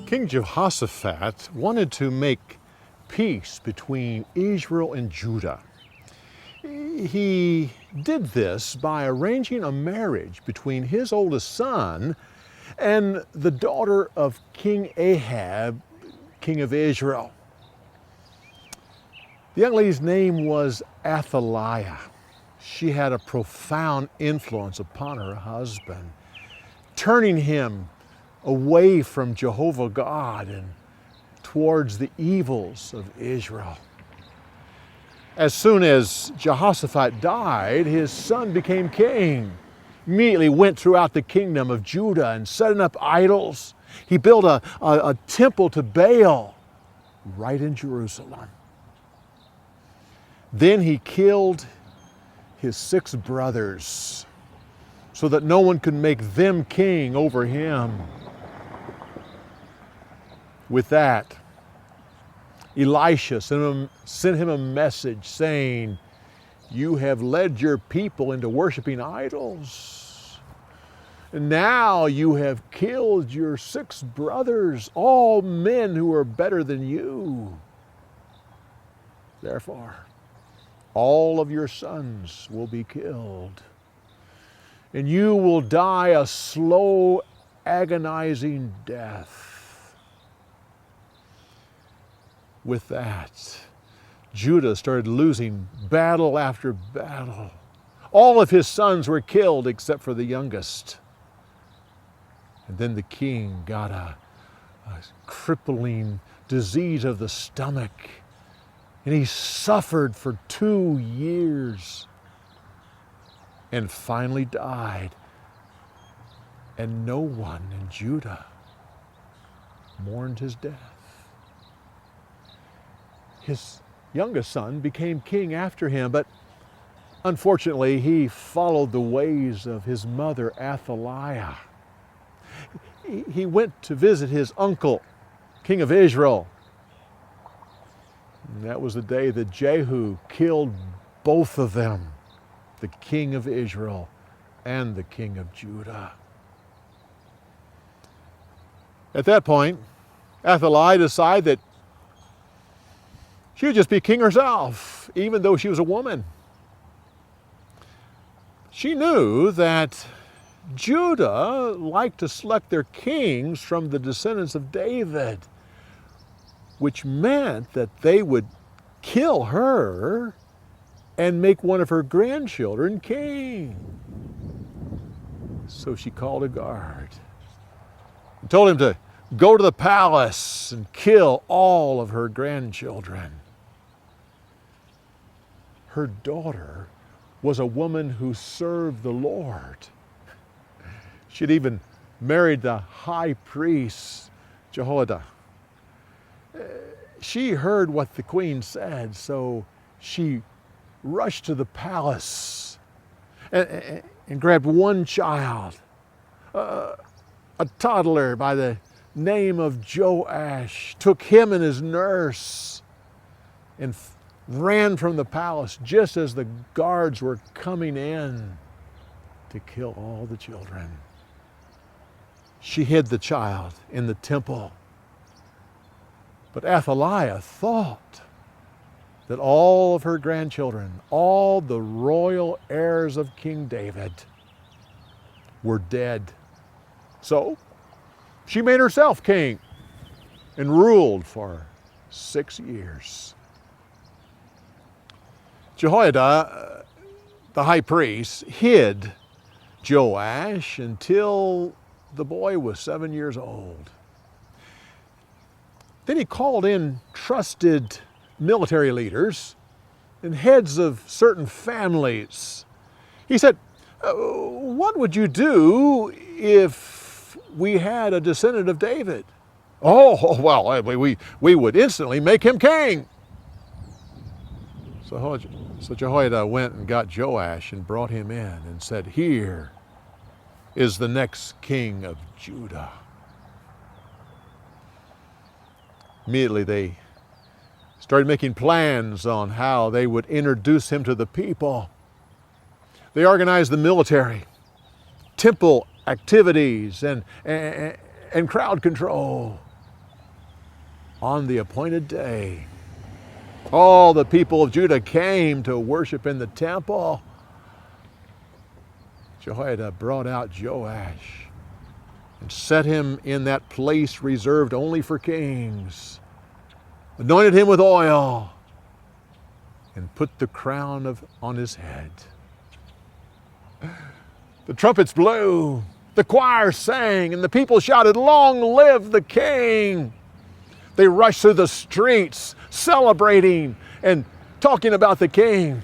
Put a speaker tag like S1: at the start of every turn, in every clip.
S1: King Jehoshaphat wanted to make peace between Israel and Judah. He did this by arranging a marriage between his oldest son and the daughter of King Ahab, king of Israel. The young lady's name was Athaliah. She had a profound influence upon her husband, turning him away from Jehovah God and towards the evils of Israel. As soon as Jehoshaphat died, his son became king. Immediately went throughout the kingdom of Judah and setting up idols. He built a temple to Baal right in Jerusalem. Then he killed his 6 brothers so that no one could make them king over him. With that, Elisha sent him a message saying, "You have led your people into worshiping idols. And now you have killed your 6 brothers, all men who are better than you. Therefore, all of your sons will be killed, and you will die a slow, agonizing death." With that, Judah started losing battle after battle. All of his sons were killed except for the youngest. And then the king got a crippling disease of the stomach, and he suffered for 2 years and finally died. And no one in Judah mourned his death. His youngest son became king after him, but unfortunately he followed the ways of his mother Athaliah. He went to visit his uncle, king of Israel. And that was the day that Jehu killed both of them, the king of Israel and the king of Judah. At that point, Athaliah decided that she would just be king herself, even though she was a woman. She knew that Judah liked to select their kings from the descendants of David, which meant that they would kill her and make one of her grandchildren king. So she called a guard and told him to go to the palace and kill all of her grandchildren. Her daughter was a woman who served the Lord. She'd even married the high priest, Jehoiada. She heard what the queen said, so she rushed to the palace and grabbed one child, a toddler by the name of Joash, took him and his nurse and ran from the palace just as the guards were coming in to kill all the children. She hid the child in the temple. But Athaliah thought that all of her grandchildren, all the royal heirs of King David, were dead. So she made herself king and ruled for 6 years. Jehoiada, the high priest, hid Joash until the boy was 7 years old. Then he called in trusted military leaders and heads of certain families. He said, "What would you do if we had a descendant of David?" "Oh, well, we would instantly make him king." So Jehoiada went and got Joash and brought him in and said, "Here is the next king of Judah." Immediately they started making plans on how they would introduce him to the people. They organized the military, temple activities, and crowd control. on the appointed day, all the people of Judah came to worship in the temple. Jehoiada brought out Joash and set him in that place reserved only for kings, anointed him with oil, and put the crown on his head. The trumpets blew, the choir sang, and the people shouted, "Long live the king!" They rushed through the streets celebrating and talking about the king.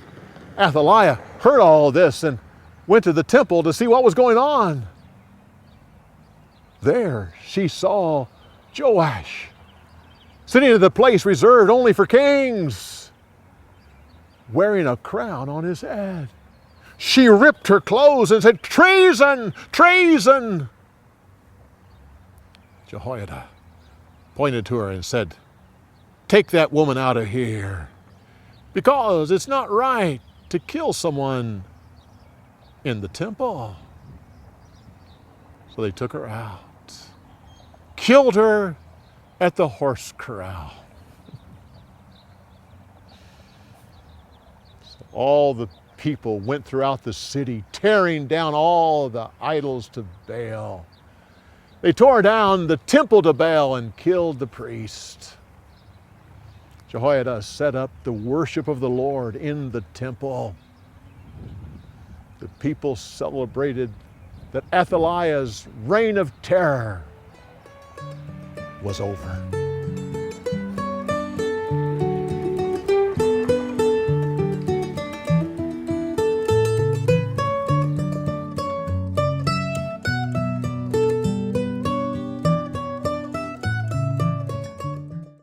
S1: Athaliah heard all this and went to the temple to see what was going on. There she saw Joash sitting at the place reserved only for kings, wearing a crown on his head. She ripped her clothes and said, "Treason! Treason!" Jehoiada pointed to her and said, "Take that woman out of here, because it's not right to kill someone in the temple." So they took her out, killed her at the horse corral. So all the people went throughout the city, tearing down all the idols to Baal. They tore down the temple to Baal and killed the priest. Jehoiada set up the worship of the Lord in the temple. The people celebrated that Athaliah's reign of terror was over.